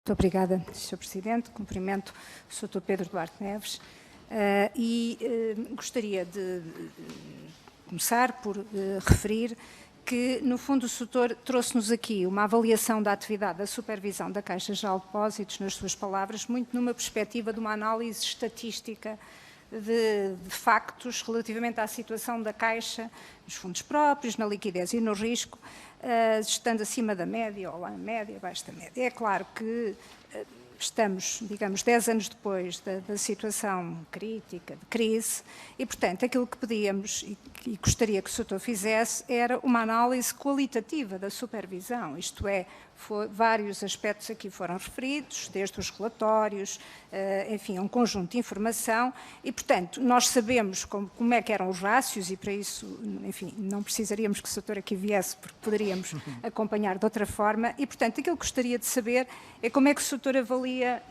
Muito obrigada, Sr. Presidente. Cumprimento o Sr. Pedro Duarte Neves gostaria de começar por referir que, no fundo, o Sr. trouxe-nos aqui uma avaliação da atividade da supervisão da Caixa Geral de Depósitos, nas suas palavras, muito numa perspectiva de uma análise estatística de factos relativamente à situação da Caixa, nos fundos próprios, na liquidez e no risco, estando acima da média, ou lá na média, abaixo da média. É claro que estamos, digamos, 10 anos depois da situação crítica, de crise, e, portanto, aquilo que pedíamos e gostaria que o Sr. fizesse era uma análise qualitativa da supervisão, isto é, vários aspectos aqui foram referidos, desde os relatórios, enfim, um conjunto de informação, e, portanto, nós sabemos como é que eram os rácios, e para isso, enfim, não precisaríamos que o Sr. aqui viesse, porque poderíamos acompanhar de outra forma, e, portanto, aquilo que gostaria de saber é como é que o Sr. avalia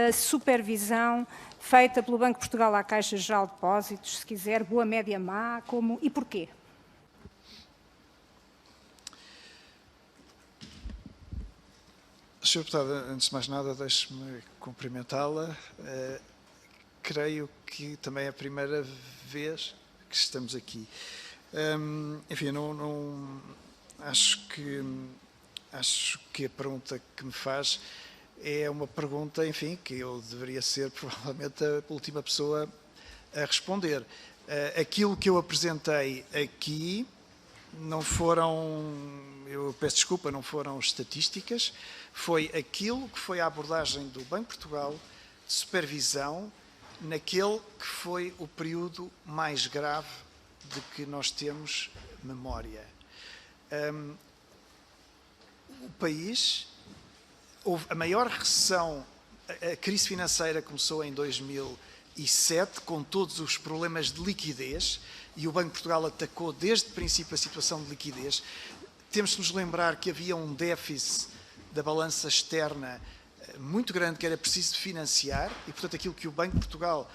a supervisão feita pelo Banco de Portugal à Caixa Geral de Depósitos, se quiser, boa, média, má, como e porquê? Sr. Deputado, antes de mais nada, deixe-me cumprimentá-la. Creio que também é a primeira vez que estamos aqui. Enfim, acho que a pergunta que me faz é uma pergunta, enfim, que eu deveria ser provavelmente a última pessoa a responder. Aquilo que eu apresentei aqui não foram, eu peço desculpa, não foram estatísticas, foi aquilo que foi a abordagem do Banco de Portugal de supervisão naquele que foi o período mais grave de que nós temos memória. O país, houve a maior recessão, a crise financeira começou em 2007, com todos os problemas de liquidez, e o Banco de Portugal atacou desde o princípio a situação de liquidez. Temos de nos lembrar que havia um déficit da balança externa muito grande que era preciso financiar, e, portanto, aquilo que o Banco de Portugal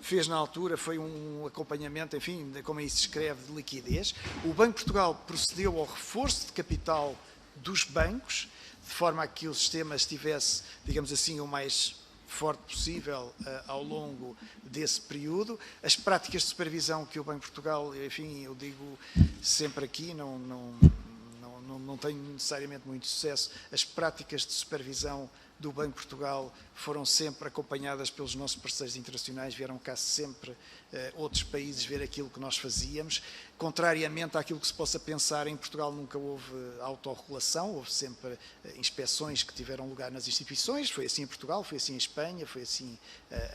fez na altura foi um acompanhamento, enfim, como aí se escreve, de liquidez. O Banco de Portugal procedeu ao reforço de capital dos bancos, de forma a que o sistema estivesse, digamos assim, o mais forte possível ao longo desse período. As práticas de supervisão que o Banco de Portugal, enfim, eu digo sempre aqui, não tenho necessariamente muito sucesso, as práticas de supervisão do Banco de Portugal foram sempre acompanhadas pelos nossos parceiros internacionais, vieram cá sempre outros países ver aquilo que nós fazíamos. Contrariamente àquilo que se possa pensar, em Portugal nunca houve autorregulação, houve sempre inspeções que tiveram lugar nas instituições, foi assim em Portugal, foi assim em Espanha, foi assim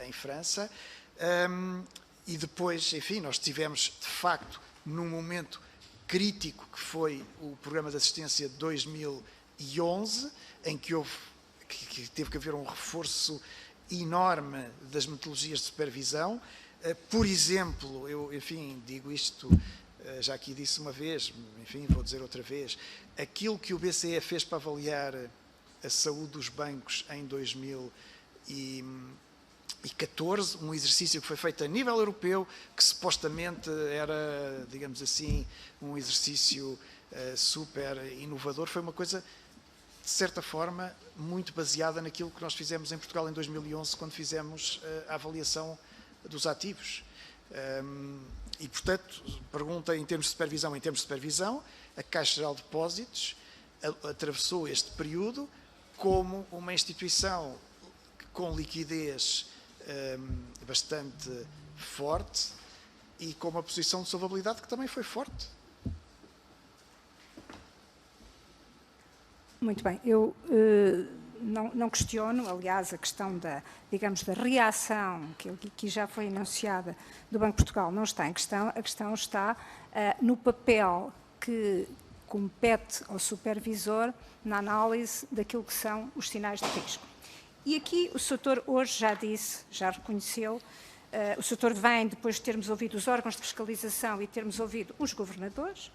em França. E depois, enfim, nós tivemos, de facto, num momento crítico que foi o programa de assistência de 2011, em que teve que haver um reforço enorme das metodologias de supervisão. Por exemplo, eu, enfim, digo isto, já aqui disse uma vez, enfim, vou dizer outra vez, aquilo que o BCE fez para avaliar a saúde dos bancos em 2014, um exercício que foi feito a nível europeu, que supostamente era, digamos assim, um exercício super inovador, foi uma coisa, de certa forma, muito baseada naquilo que nós fizemos em Portugal em 2011, quando fizemos a avaliação dos ativos. E, portanto, pergunta em termos de supervisão, a Caixa Geral de Depósitos atravessou este período como uma instituição com liquidez bastante forte e com uma posição de solvabilidade que também foi forte. Muito bem, eu não questiono, aliás, a questão digamos, da reação que aqui já foi enunciada do Banco de Portugal não está em questão, a questão está no papel que compete ao supervisor na análise daquilo que são os sinais de risco. E aqui o Sr. hoje já disse, já reconheceu, o Sr. vem, depois de termos ouvido os órgãos de fiscalização e termos ouvido os governadores,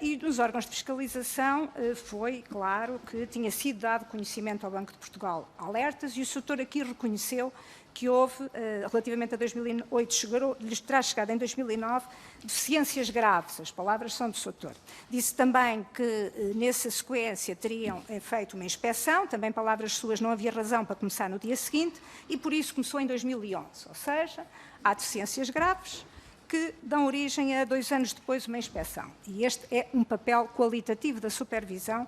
E nos órgãos de fiscalização foi claro que tinha sido dado conhecimento ao Banco de Portugal alertas, e o Sr. aqui reconheceu que houve, relativamente a 2008, lhes terá chegado em 2009, deficiências graves, as palavras são do Sr. Disse também que, nessa sequência, teriam feito uma inspeção, também palavras suas, não havia razão para começar no dia seguinte, e por isso começou em 2011, ou seja, há deficiências graves que dão origem a 2 anos depois uma inspeção. E este é um papel qualitativo da supervisão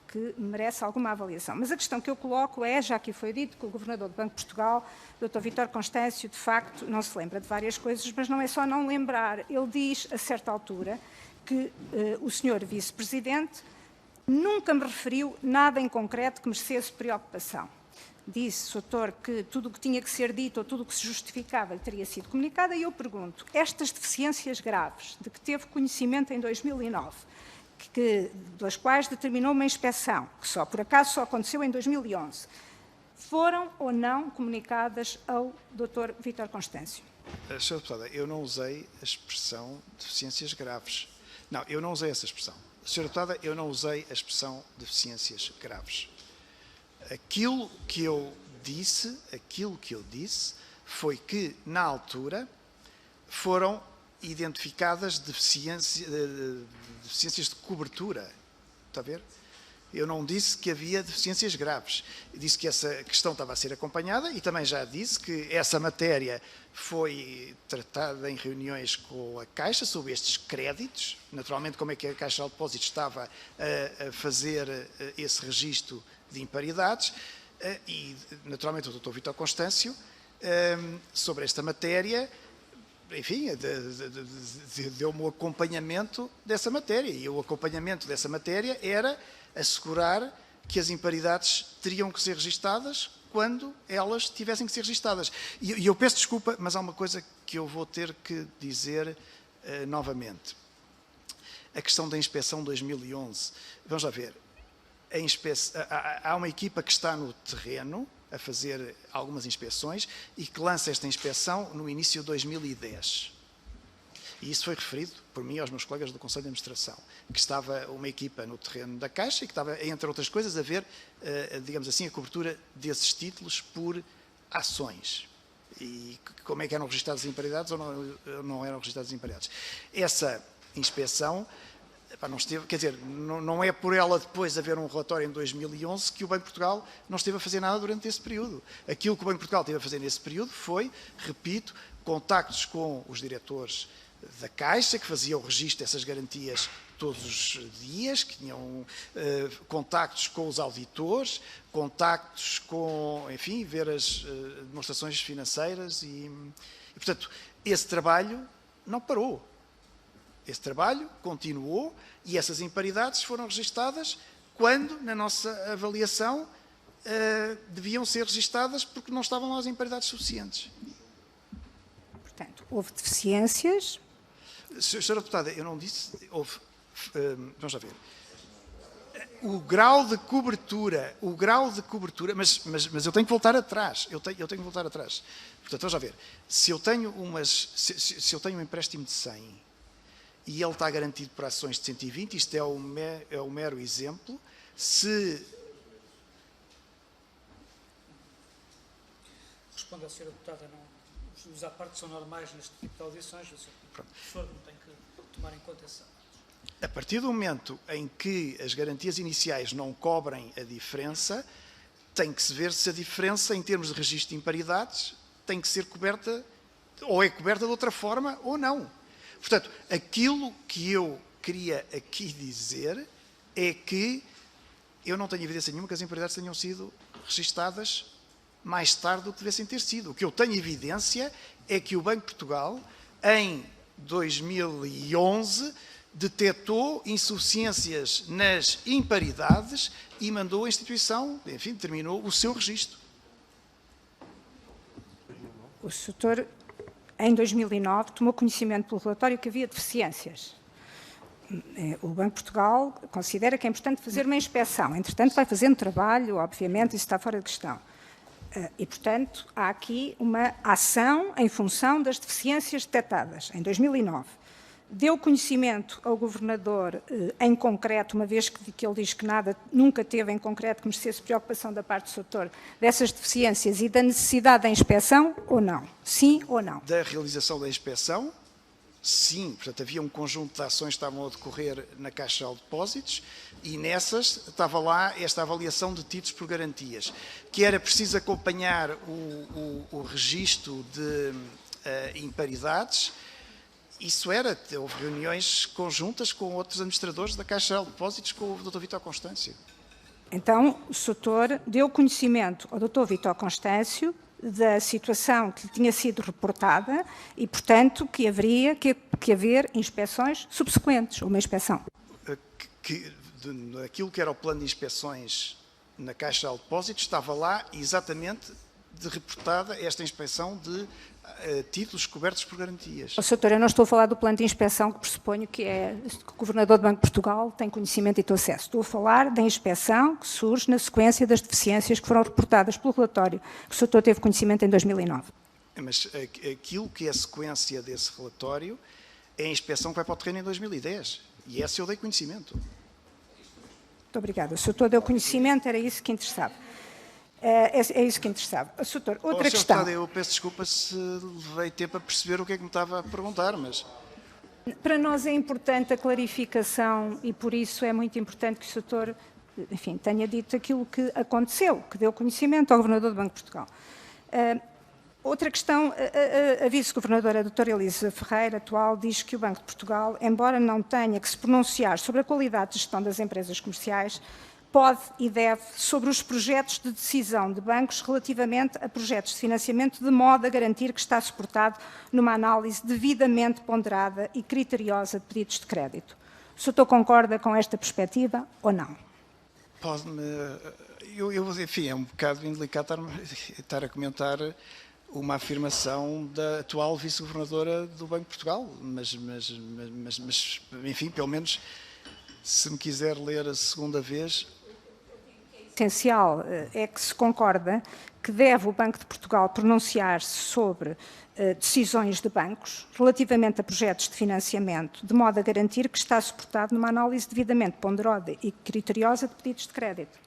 que merece alguma avaliação. Mas a questão que eu coloco é, já que foi dito que o Governador do Banco de Portugal, Dr. Vítor Constâncio, de facto, não se lembra de várias coisas, mas não é só não lembrar. Ele diz, a certa altura, que o Sr. Vice-Presidente nunca me referiu nada em concreto que merecesse preocupação. Disse, Sr. que tudo o que tinha que ser dito ou tudo o que se justificava lhe teria sido comunicado, e eu pergunto, estas deficiências graves de que teve conhecimento em 2009, das quais determinou uma inspeção, que só por acaso só aconteceu em 2011, foram ou não comunicadas ao Dr. Vítor Constâncio? Sra. Deputada, eu não usei a expressão deficiências graves. Não, eu não usei essa expressão. Sra. Deputada, eu não usei a expressão deficiências graves. Aquilo que eu disse foi que, na altura, foram identificadas deficiências de cobertura. Está a ver? Eu não disse que havia deficiências graves. Eu disse que essa questão estava a ser acompanhada e também já disse que essa matéria foi tratada em reuniões com a Caixa sobre estes créditos. Naturalmente, como é que a Caixa de Depósitos estava a fazer esse registro de imparidades, e naturalmente o Dr. Vítor Constâncio, sobre esta matéria, enfim, deu-me o acompanhamento dessa matéria, e o acompanhamento dessa matéria era assegurar que as imparidades teriam que ser registadas quando elas tivessem que ser registadas. E eu peço desculpa, mas há uma coisa que eu vou ter que dizer novamente. A questão da inspeção 2011. Vamos lá ver. Há uma equipa que está no terreno a fazer algumas inspeções e que lança esta inspeção no início de 2010. E isso foi referido por mim aos meus colegas do Conselho de Administração, que estava uma equipa no terreno da Caixa e que estava, entre outras coisas, a ver, digamos assim, a cobertura desses títulos por ações. E como é que eram registadas as imparidades ou não eram registadas as imparidades. Essa inspeção não esteve, quer dizer, não é por ela depois haver um relatório em 2011 que o Banco de Portugal não esteve a fazer nada durante esse período. Aquilo que o Banco de Portugal esteve a fazer nesse período foi, repito, contactos com os diretores da Caixa, que faziam o registro dessas garantias todos os dias, que tinham contactos com os auditores, contactos com, enfim, ver as demonstrações financeiras e, portanto, esse trabalho não parou. Esse trabalho continuou e essas imparidades foram registadas quando, na nossa avaliação, deviam ser registadas porque não estavam lá as imparidades suficientes. Portanto, houve deficiências. Sra. Deputada, eu não disse... vamos lá ver. O grau de cobertura, mas eu tenho que voltar atrás. Eu tenho que voltar atrás. Portanto, vamos lá ver. Se eu tenho um empréstimo de 100 e ele está garantido por ações de 120, isto é o mero exemplo, se... Responde à Sra. Deputada, os à parte são normais neste tipo de audições, o professor não tem que tomar em conta essa. A partir do momento em que as garantias iniciais não cobrem a diferença, tem que se ver se a diferença, em termos de registro de imparidades, tem que ser coberta, ou é coberta de outra forma, ou não. Portanto, aquilo que eu queria aqui dizer é que eu não tenho evidência nenhuma que as imparidades tenham sido registadas mais tarde do que devessem ter sido. O que eu tenho evidência é que o Banco de Portugal, em 2011, detectou insuficiências nas imparidades e mandou a instituição, enfim, terminou o seu registro. O Sr. em 2009, tomou conhecimento pelo relatório que havia deficiências. O Banco de Portugal considera que é importante fazer uma inspeção. Entretanto, vai fazendo trabalho, obviamente, isso está fora de questão. E, portanto, há aqui uma ação em função das deficiências detectadas, em 2009. deu conhecimento ao Governador em concreto, uma vez que ele diz que nada, nunca teve em concreto que merecesse preocupação da parte do setor, dessas deficiências e da necessidade da inspeção ou não? Sim ou não? Da realização da inspeção, sim. Portanto, havia um conjunto de ações que estavam a decorrer na Caixa de Depósitos e nessas estava lá esta avaliação de títulos por garantias, que era preciso acompanhar o registro de imparidades. Isso houve reuniões conjuntas com outros administradores da Caixa de Depósitos, com o Dr. Vítor Constâncio. Então, o setor deu conhecimento ao Dr. Vítor Constâncio da situação que lhe tinha sido reportada e, portanto, que haveria que haver inspeções subsequentes, uma inspeção. Aquilo que era o plano de inspeções na Caixa de Depósitos estava lá exatamente reportada esta inspeção de títulos cobertos por garantias. Doutor, eu não estou a falar do plano de inspeção que pressuponho que o Governador do Banco de Portugal tem conhecimento e tem acesso. Estou a falar da inspeção que surge na sequência das deficiências que foram reportadas pelo relatório que o doutor teve conhecimento em 2009. Mas aquilo que é a sequência desse relatório é a inspeção que vai para o terreno em 2010. E essa eu dei conhecimento. Muito obrigada. O doutor deu conhecimento, era isso que interessava. É isso que interessava. Doutor, outra questão. Deputado, eu peço desculpa se levei tempo a perceber o que é que me estava a perguntar, mas... Para nós é importante a clarificação e por isso é muito importante que o doutor, enfim, tenha dito aquilo que aconteceu, que deu conhecimento ao Governador do Banco de Portugal. Outra questão, a vice-governadora, a doutora Elisa Ferreira, atual, diz que o Banco de Portugal, embora não tenha que se pronunciar sobre a qualidade de gestão das empresas comerciais, pode e deve sobre os projetos de decisão de bancos relativamente a projetos de financiamento, de modo a garantir que está suportado numa análise devidamente ponderada e criteriosa de pedidos de crédito. O doutor concorda com esta perspectiva ou não? Pode-me... Enfim, é um bocado indelicado estar a comentar uma afirmação da atual vice-governadora do Banco de Portugal, mas, enfim, pelo menos, se me quiser ler a segunda vez... O essencial é que se concorda que deve o Banco de Portugal pronunciar-se sobre decisões de bancos relativamente a projetos de financiamento, de modo a garantir que está suportado numa análise devidamente ponderada e criteriosa de pedidos de crédito.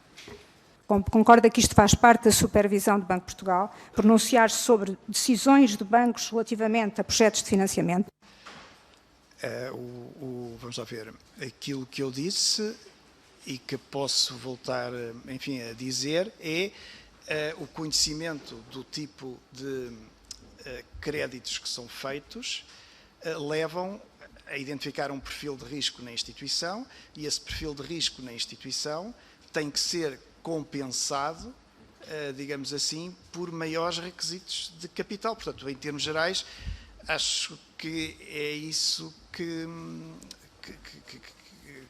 Concorda que isto faz parte da supervisão do Banco de Portugal, pronunciar-se sobre decisões de bancos relativamente a projetos de financiamento? Vamos lá ver. Aquilo que eu disse e que posso voltar, enfim, a dizer é o conhecimento do tipo de créditos que são feitos levam a identificar um perfil de risco na instituição e esse perfil de risco na instituição tem que ser compensado, digamos assim, por maiores requisitos de capital. Portanto, em termos gerais, acho que é isso que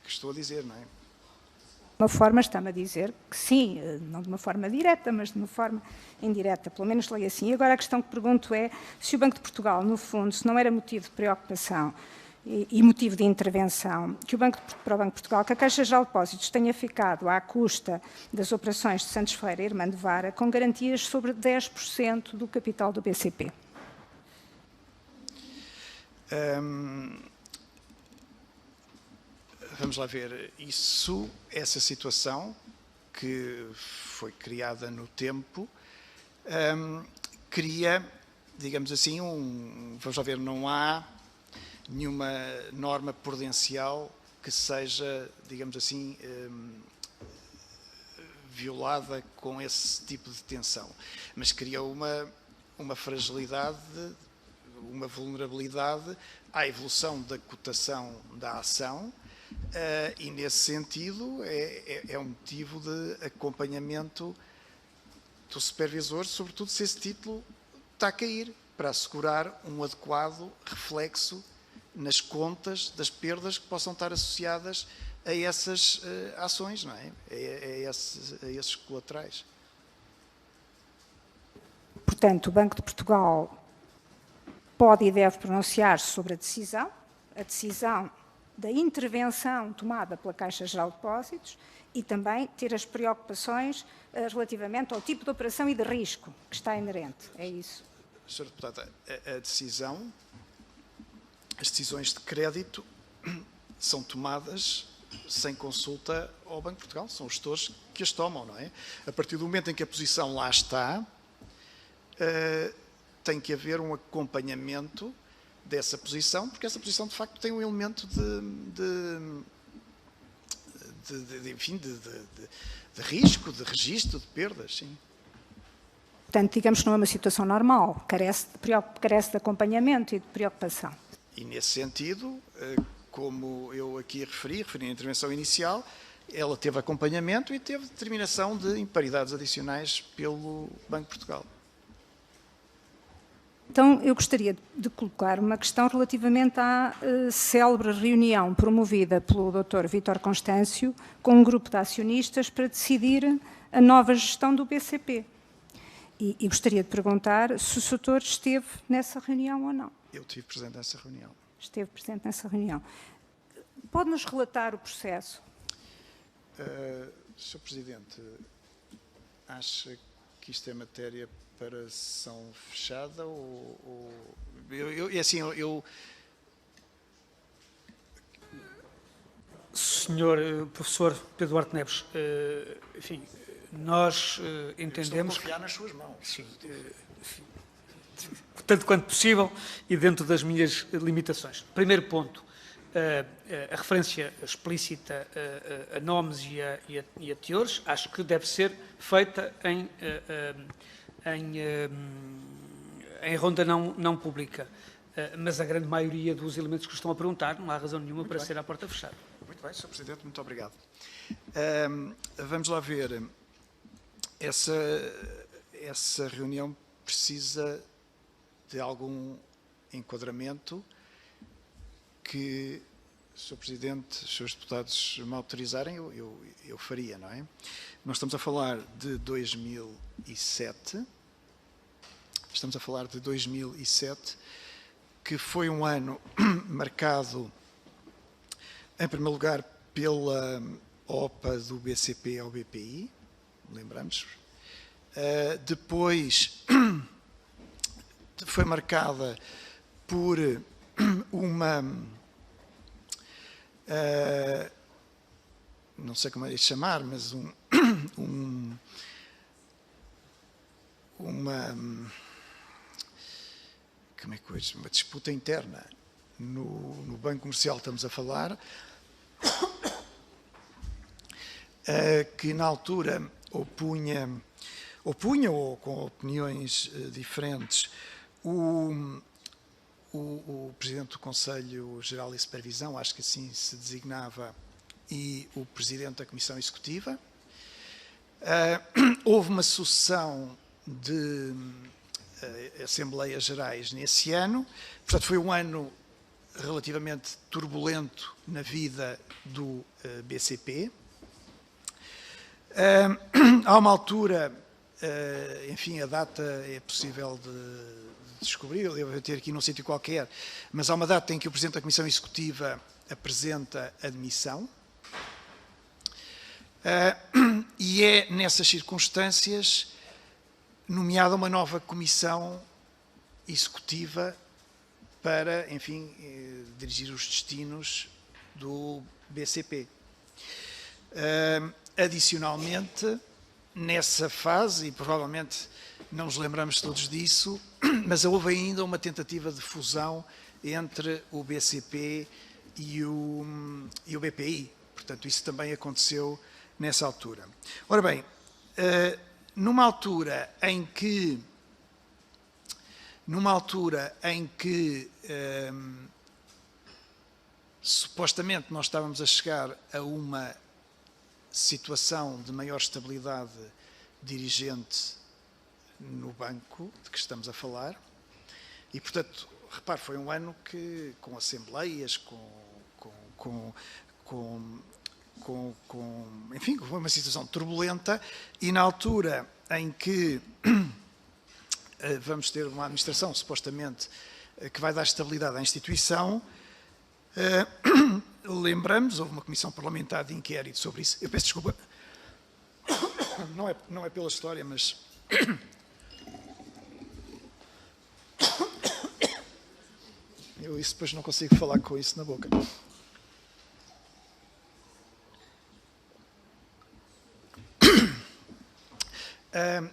estou a dizer, não é? De uma forma, está-me a dizer que sim, não de uma forma direta, mas de uma forma indireta, pelo menos leio assim. E agora a questão que pergunto é se o Banco de Portugal, no fundo, se não era motivo de preocupação e motivo de intervenção, que para o Banco de Portugal, que a Caixa Geral de Depósitos tenha ficado à custa das operações de Santos Ferreira e Irmã de Vara com garantias sobre 10% do capital do BCP. Vamos lá ver, essa situação que foi criada no tempo, cria, digamos assim, vamos lá ver, não há nenhuma norma prudencial que seja, digamos assim, violada com esse tipo de tensão, mas cria uma fragilidade, uma vulnerabilidade à evolução da cotação da ação. E nesse sentido é um motivo de acompanhamento do supervisor, sobretudo se esse título está a cair, para assegurar um adequado reflexo nas contas das perdas que possam estar associadas a essas ações, não é? A esses colaterais. Portanto, o Banco de Portugal pode e deve pronunciar-se sobre a decisão da intervenção tomada pela Caixa Geral de Depósitos e também ter as preocupações relativamente ao tipo de operação e de risco que está inerente. É isso. Sra. Deputada, a decisão as decisões de crédito são tomadas sem consulta ao Banco de Portugal, são os gestores que as tomam, não é? A partir do momento em que a posição lá está, tem que haver um acompanhamento dessa posição, porque essa posição de facto tem um elemento de risco, de registro, de perdas, sim. Portanto, digamos que não é uma situação normal, carece de acompanhamento e de preocupação. E nesse sentido, como eu aqui referi na intervenção inicial, ela teve acompanhamento e teve determinação de imparidades adicionais pelo Banco de Portugal. Então, eu gostaria de colocar uma questão relativamente à célebre reunião promovida pelo Dr. Vítor Constâncio com um grupo de acionistas para decidir a nova gestão do BCP. E gostaria de perguntar se o Sr. esteve nessa reunião ou não. Eu estive presente nessa reunião. Esteve presente nessa reunião. Pode-nos relatar o processo? Sr. Presidente, acha que isto é matéria para sessão fechada Senhor Professor Pedro Duarte Neves, enfim, nós entendemos... Estou a confiar nas suas mãos. Sim, tanto quanto possível e dentro das minhas limitações. Primeiro ponto, a referência explícita a nomes e a teores, acho que deve ser feita em ronda não pública, mas a grande maioria dos elementos que estão a perguntar não há razão nenhuma para ser à porta fechada. Muito bem, Sr. Presidente, muito obrigado. Vamos lá ver. Essa reunião precisa de algum enquadramento que, Sr. Presidente, os Srs. Deputados me autorizarem, eu faria, não é? Nós estamos a falar de 2007, que foi um ano marcado, em primeiro lugar, pela OPA do BCP ao BPI, lembramos. Depois foi marcada por uma, não sei como é de chamar, mas uma disputa interna no Banco Comercial, estamos a falar, que na altura opunha ou com opiniões diferentes o Presidente do Conselho Geral de Supervisão, acho que assim se designava, e o Presidente da Comissão Executiva. Houve uma sucessão de Assembleias Gerais nesse ano, portanto foi um ano relativamente turbulento na vida do BCP. Há uma altura, enfim, a data é possível de descobrir, eu devo ter aqui num sítio qualquer, mas há uma data em que o Presidente da Comissão Executiva apresenta a demissão, e é nessas circunstâncias nomeada uma nova Comissão Executiva para, enfim, dirigir os destinos do BCP. Adicionalmente, nessa fase, e provavelmente não nos lembramos todos disso, mas houve ainda uma tentativa de fusão entre o BCP e o BPI. Portanto, isso também aconteceu nessa altura. Ora bem, numa altura em que supostamente nós estávamos a chegar a uma situação de maior estabilidade dirigente no banco de que estamos a falar, e portanto, repare, foi um ano que, com assembleias, enfim, foi uma situação turbulenta, e na altura em que vamos ter uma administração, supostamente, que vai dar estabilidade à instituição, lembramos, houve uma comissão parlamentar de inquérito sobre isso. Eu peço desculpa, não é pela história, mas Eu isso depois não consigo falar com isso na boca.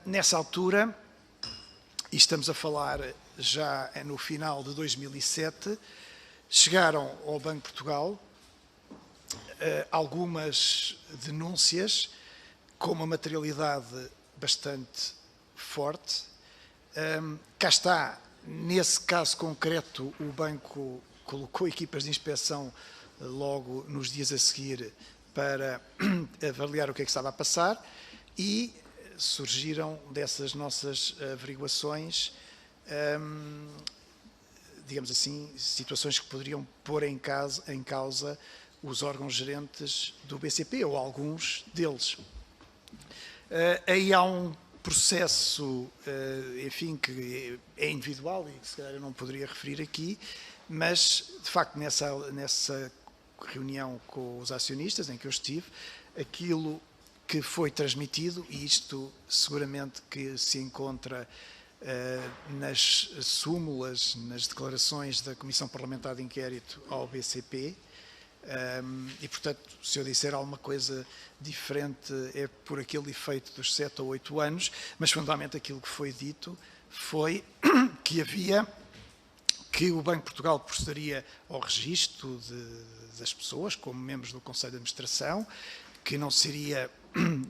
Nessa altura, e estamos a falar já no final de 2007, chegaram ao Banco de Portugal algumas denúncias com uma materialidade bastante forte. Cá está, nesse caso concreto, o banco colocou equipas de inspeção logo nos dias a seguir para avaliar o que é que estava a passar e surgiram dessas nossas averiguações, digamos assim, situações que poderiam pôr em causa os órgãos gerentes do BCP, ou alguns deles. Aí há um processo, enfim, que é individual e que se calhar eu não poderia referir aqui, mas, de facto, nessa reunião com os acionistas em que eu estive, aquilo que foi transmitido, e isto seguramente que se encontra nas súmulas, nas declarações da Comissão Parlamentar de Inquérito ao BCP, e, portanto, se eu disser alguma coisa diferente é por aquele efeito dos 7 ou 8 anos, mas fundamentalmente aquilo que foi dito foi que o Banco de Portugal procederia ao registro das pessoas como membros do Conselho de Administração, que não se iria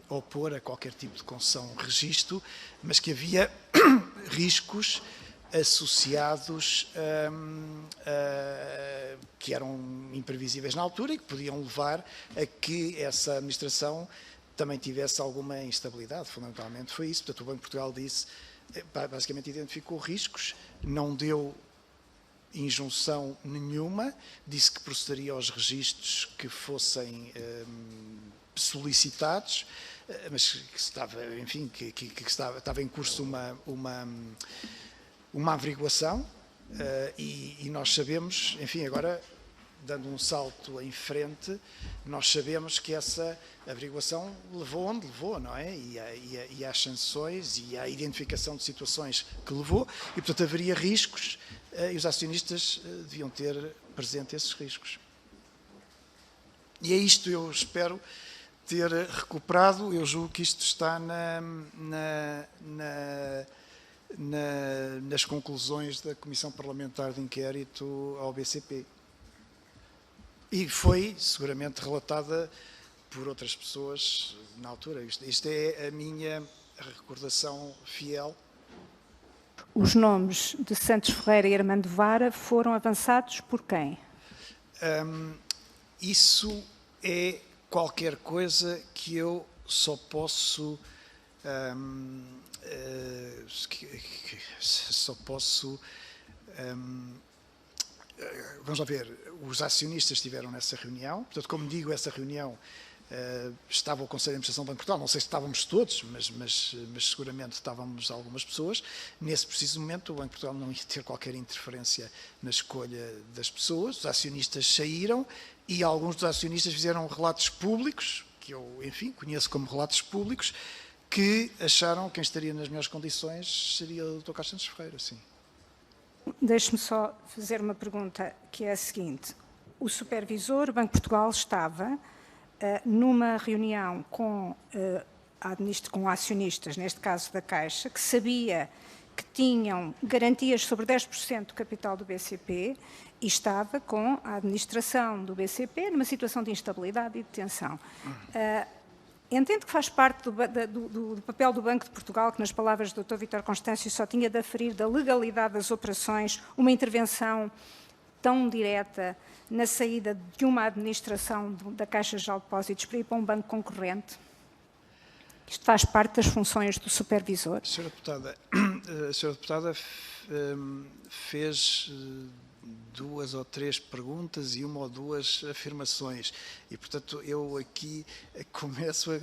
opor a qualquer tipo de concessão registro, mas que havia riscos associados que eram imprevisíveis na altura e que podiam levar a que essa administração também tivesse alguma instabilidade. Fundamentalmente foi isso. Portanto, o Banco de Portugal disse, basicamente identificou riscos, não deu injunção nenhuma, disse que procederia aos registros que fossem solicitados, mas que estava, enfim, que estava em curso uma averiguação, e nós sabemos, enfim, agora dando um salto em frente, nós sabemos que essa averiguação levou onde levou, não é? E às sanções e à identificação de situações que levou, e portanto haveria riscos, e os acionistas deviam ter presente esses riscos. E é isto, eu espero ter recuperado. Eu julgo que isto está nas conclusões da Comissão Parlamentar de Inquérito ao BCP. E foi seguramente relatada por outras pessoas na altura. Isto é a minha recordação fiel. Os nomes de Santos Ferreira e Armando Vara foram avançados por quem? Isso é qualquer coisa que eu só posso vamos lá ver, os acionistas estiveram nessa reunião, portanto, como digo, essa reunião estava o Conselho de Administração do Banco de Portugal, não sei se estávamos todos, mas seguramente estávamos algumas pessoas. Nesse preciso momento, o Banco de Portugal não ia ter qualquer interferência na escolha das pessoas, os acionistas saíram e alguns dos acionistas fizeram relatos públicos, que eu, enfim, conheço como relatos públicos, que acharam que quem estaria nas melhores condições seria o Dr. Carlos Santos Ferreira, sim. Deixe-me só fazer uma pergunta, que é a seguinte. O supervisor, o Banco de Portugal, estava numa reunião com acionistas, neste caso da Caixa, que sabia que tinham garantias sobre 10% do capital do BCP e estava com a administração do BCP numa situação de instabilidade e de tensão. Entendo que faz parte do papel do Banco de Portugal, que nas palavras do Dr. Vítor Constâncio só tinha de aferir da legalidade das operações, uma intervenção tão direta na saída de uma administração da Caixa Geral de Depósitos para ir para um banco concorrente? Isto faz parte das funções do supervisor? Senhora Deputada fez 2 ou 3 perguntas e 1 ou 2 afirmações. E, portanto, eu aqui começo a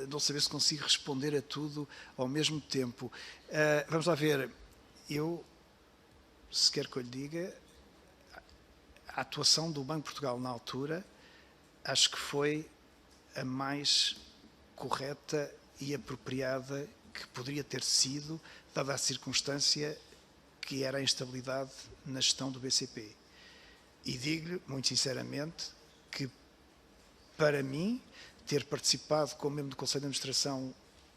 não saber se consigo responder a tudo ao mesmo tempo. Vamos lá ver. Eu, se quer que eu lhe diga, a atuação do Banco de Portugal na altura, acho que foi a mais correta e apropriada que poderia ter sido, dada a circunstância que era a instabilidade na gestão do BCP. E digo-lhe, muito sinceramente, que para mim, ter participado como membro do Conselho de Administração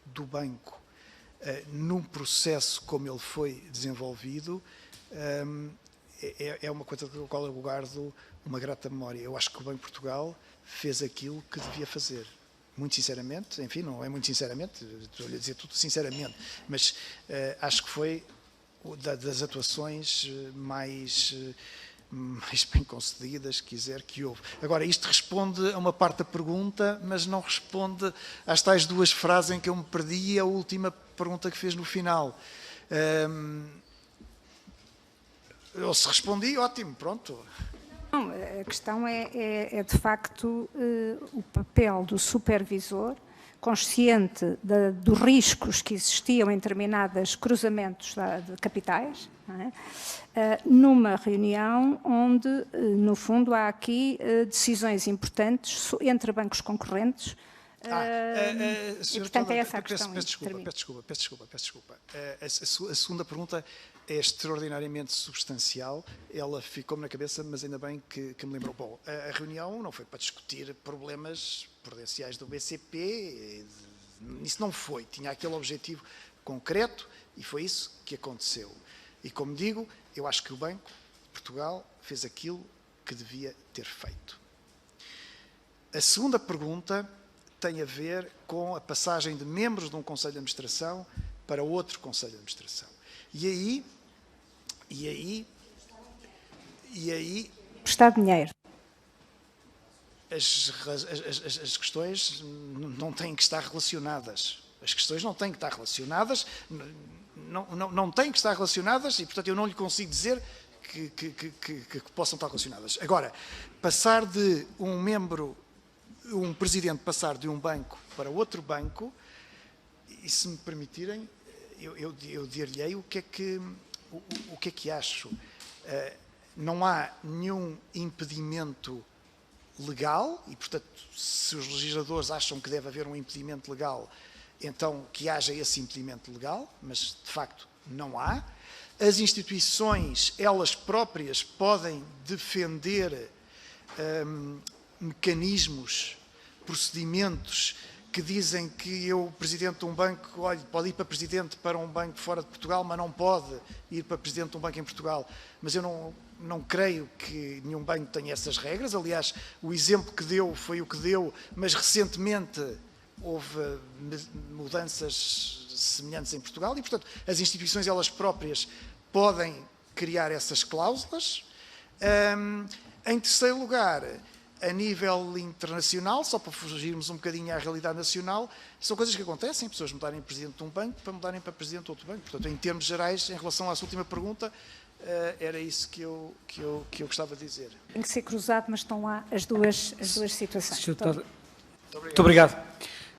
do banco num processo como ele foi desenvolvido, é uma coisa da qual eu guardo uma grata memória. Eu acho que o Banco de Portugal fez aquilo que devia fazer. Muito sinceramente, enfim, não é muito sinceramente, estou-lhe a dizer tudo sinceramente, mas acho que foi das atuações mais bem concedidas, quiser, que houve. Agora, isto responde a uma parte da pergunta, mas não responde às tais duas frases em que eu me perdi e a última pergunta que fez no final. Eu se respondi, ótimo, pronto. Não, a questão é de facto o papel do supervisor, consciente dos riscos que existiam em determinados cruzamentos de capitais, não é? Numa reunião onde, no fundo, há aqui decisões importantes entre bancos concorrentes. E, portanto, é essa a questão. Peço desculpa. A segunda pergunta é extraordinariamente substancial. Ela ficou-me na cabeça, mas ainda bem que me lembrou. Bom, a reunião não foi para discutir problemas prudenciais do BCP. Isso não foi. Tinha aquele objetivo concreto e foi isso que aconteceu. E, como digo, eu acho que o Banco de Portugal fez aquilo que devia ter feito. A segunda pergunta tem a ver com a passagem de membros de um Conselho de Administração para outro Conselho de Administração. E aí Prestar dinheiro. as questões não têm que estar relacionadas. As questões não têm que estar relacionadas, não têm que estar relacionadas e, portanto, eu não lhe consigo dizer que possam estar relacionadas. Agora, passar de um presidente passar de um banco para outro banco, e se me permitirem, eu dir-lhe-ei o que é que acho. Não há nenhum impedimento legal, e, portanto, se os legisladores acham que deve haver um impedimento legal, então que haja esse impedimento legal, mas, de facto, não há. As instituições, elas próprias, podem defender mecanismos, procedimentos que dizem que eu, presidente de um banco, olha, pode ir para presidente para um banco fora de Portugal, mas não pode ir para presidente de um banco em Portugal. Mas eu não creio que nenhum banco tenha essas regras. Aliás, o exemplo que deu foi o que deu, mas recentemente houve mudanças semelhantes em Portugal e, portanto, as instituições elas próprias podem criar essas cláusulas. Em terceiro lugar, a nível internacional, só para fugirmos um bocadinho à realidade nacional, são coisas que acontecem, pessoas mudarem presidente de um banco para mudarem para presidente de outro banco. Portanto, em termos gerais, em relação à sua última pergunta, era isso que eu gostava de dizer. Tem que ser cruzado, mas estão lá as duas situações. Muito obrigado.